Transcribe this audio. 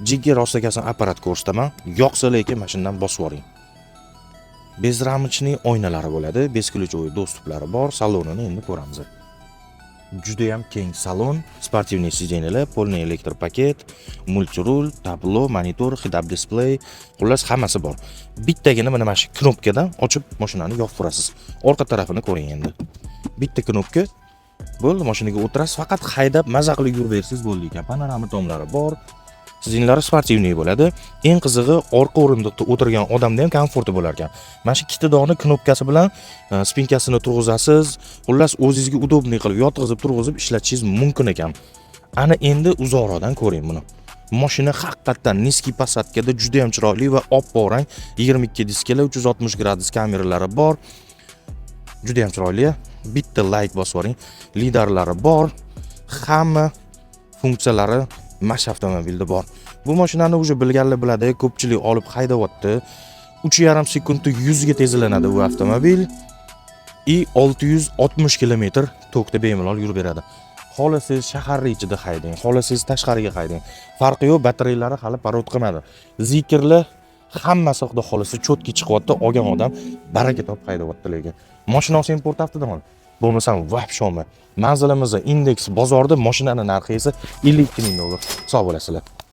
Jigga rostakasini apparat ko'rsataman. Yoqsa lekin mashinadan bosib yuboring. Bezramichning oynalari bo'ladi, beskulchovoy dostuplari bor, salonini endi ko'ramiz. Juda ham keng salon, sportivniy sidenyalar, polniy elektr paket, multirul, tablo, monitor, head-up display, xullas hammasi bor. Bittagina mana shu knopkadan ochib mashinani yopib turasiz. Orqa tarafini ko'ring endi. Bitta knopka bo'ldi, mashinaga o'tirasiz, faqat haydab maza qilib yuraversangiz bo'ldi ekan. Panorama tomlari bor. Sidenlari sportivniy bo'ladi. Eng qizig'i, orqa o'rindiqda o'tirgan odamda ham komforti bo'lar ekan. Mana shu ikkita dog'ni knopkasi bilan spinkasini turg'izasiz. Xullas, o'zingizga udobniy qilib yotqizib turg'izib ishlatishingiz mumkin ekan. Ana endi uzoqroqdan ko'ring buni. Mashina haqiqatan Niski Passat'da juda ham chiroyli va oppoq rang, 22 diskali, 360 gradus kameralari bor. Juda ham chiroyli. Bitta like bosib yuboring. Lidarlari bor. Hamma funksiyalari mash avtomobilda bor. Bu mashinani o'zi bilganlar biladi, ko'pchilik olib haydayapti. 3,5 sekundda 100 ga tezlanadi bu avtomobil. 660 km tokda bemalol yurib beradi. Xohlasangiz shaharning ichida haydang, xohlasangiz tashqariga haydang. Farqi yo'q, batareyalari hali parod qilmadi. Zikrlar hammasi xudo xolasa cho'tki chiqyapti, olgan odam baraka topib haydayapti lekin. Mashina olsa import avtodan bo'lmasam vahshoma. Manzilimizda indeks bozorda mashinaning narxi esa $52,000 hisob olasizlar.